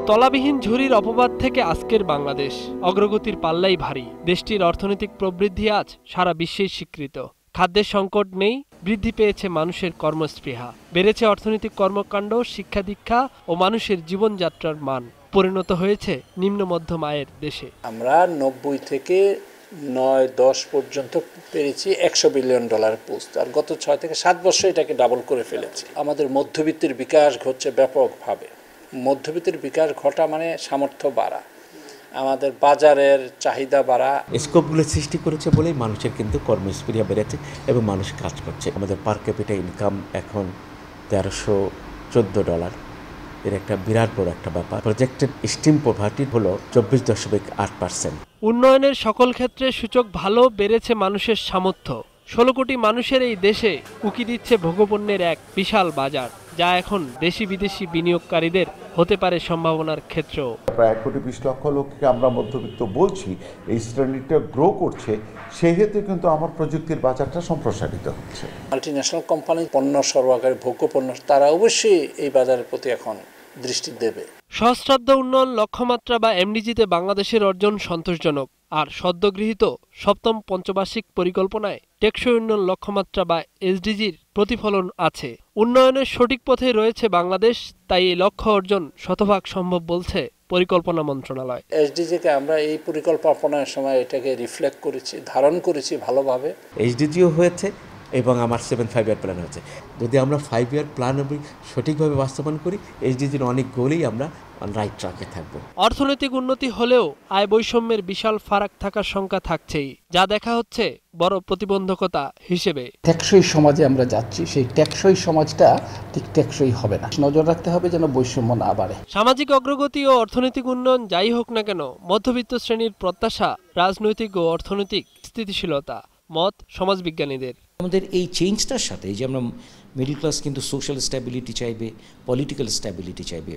তলাবিহীন ঝুরির অপবাদ থেকে আজকের বাংলাদেশ অগ্রগতির পাল্লাই ভারী। দেশটির অর্থনৈতিক প্রবৃদ্ধি আজ সারা বিশ্বেই স্বীকৃত। খাদ্যের সংকট নেই, বৃদ্ধি পেয়েছে মানুষের কর্মস্পৃহা, বেড়েছে অর্থনৈতিক কর্মকাণ্ড, শিক্ষা দীক্ষা ও মানুষের জীবনযাত্রার মান। পরিণত হয়েছে নিম্ন মধ্যম আয়ের দেশে। আমরা 90 থেকে 9-10 পর্যন্ত পেরেছি $100 বিলিয়ন পোস্ট, আর গত 6 থেকে 7 বছরে এটাকে ডাবল করে ফেলেছি। আমাদের মধ্যবিত্তের বিকাশ ঘটছে ব্যাপকভাবে। মধ্যবিত্তের বিকাশ ঘটা মানে সামর্থ্য বাড়া, আমাদের বাজারের চাহিদা বাড়া। স্কোপগুলো সৃষ্টি করেছে বলেই মানুষের কিন্তু কর্মস্পৃহা বেড়েছে এবং মানুষ কাজ করছে। আমাদের পার ক্যাপিটা ইনকাম এখন $1314। এর একটা বিরাট বড় একটা ব্যাপার। প্রজেক্টেড স্টিম পভার্টি হলো 24.8%। উন্নয়নের সকল ক্ষেত্রে সূচক ভালো, বেড়েছে মানুষের সামর্থ্য। 16 কোটি মানুষের এই দেশে উকি দিচ্ছে ভোগ্যপণ্যের এক বিশাল বাজার, যা এখন দেশি বিদেশি বিনিয়োগকারীদের হতে পারে সম্ভাবনার ক্ষেত্রেও। প্রায় 1,20,00,000 লোককে আমরা মধ্যবিত্ত বলছি, এই শ্রেণীটা গ্রো করছে, সেহেতু কিন্তু আমার প্রযুক্তির বাজারটা সম্প্রসারিত হচ্ছে। মাল্টিন্যাশনাল কোম্পানি পণ্য সরবরাহকারী ভোগ্যপণ্য, তারা অবশ্যই এই বাজারের প্রতি এখন দৃষ্টি দেবে। সহস্রাব্দ উন্নয়ন লক্ষ্যমাত্রা বা এমডিজিতে বাংলাদেশের অর্জন সন্তোষজনক। আর সদ্যগৃহীত সপ্তম পঞ্চবার্ষিক পরিকল্পনায় টেকসই উন্নয়ন লক্ষ্যমাত্রা বা এসডিজির প্রতিফলন আছে। উন্নয়নের সঠিক পথে রয়েছে বাংলাদেশ, তাই এই লক্ষ্য অর্জন শতভাগ সম্ভব বলছে পরিকল্পনা মন্ত্রণালয়। এসডিজিকে আমরা এই পরিকল্পনার সময় এটাকে রিফ্লেক্ট করেছি, ধারণ করেছি ভালোভাবে। এইচডিজিও হয়েছে এবং আমার 7 ইয়ার প্ল্যান হয়েছে। যদি আমরা 5 ইয়ার প্ল্যান সঠিকভাবে বাস্তবায়ন করি, এইচডিজির অনেক গোলেই আমরা রাইট ট্র্যাকে থাকব। অর্থনৈতিক উন্নতি হলেও আয় বৈষম্যের বিশাল ফারাক থাকার শঙ্কা থাকছেই, যা দেখা হচ্ছে বড় প্রতিবন্ধকতা হিসেবে। টেকসই সমাজে আমরা যাচ্ছি, সেই টেকসই সমাজটা ঠিক টেকসই হবে না। নজর রাখতে হবে যেন বৈষম্য না বাড়ে। সামাজিক অগ্রগতি ও অর্থনৈতিক উন্নয়ন যাই হোক না কেন, মধ্যবিত্ত শ্রেণীর প্রত্যাশা রাজনৈতিক ও অর্থনৈতিক স্থিতিশীলতা, মত সমাজবিজ্ঞানীদের। আমাদের এই চেঞ্জটার সাথে যে আমরা মিডল ক্লাস কিন্তু সোশ্যাল স্ট্যাবিলিটি চাইবে, পলিটিক্যাল স্ট্যাবিলিটি চাইবে,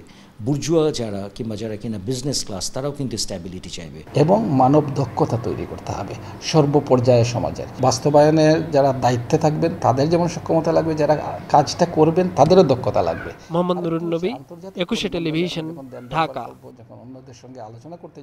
বুর্জুয়া যারা কিংবা যারা কিনা বিজনেস ক্লাস, তারাও কিন্তু স্ট্যাবিলিটি চাইবে। এবং মানব দক্ষতা তৈরি করতে হবে সর্বপর্যায়ে সমাজের। বাস্তবায়নের যারা দায়িত্বে থাকবেন তাদের যেমন সক্ষমতা লাগবে, যারা কাজটা করবেন তাদেরও দক্ষতা লাগবে। মোহাম্মদ নুরুন নবী, 21 টেলিভিশন, ঢাকা। যখন অন্যদের সঙ্গে আলোচনা করতে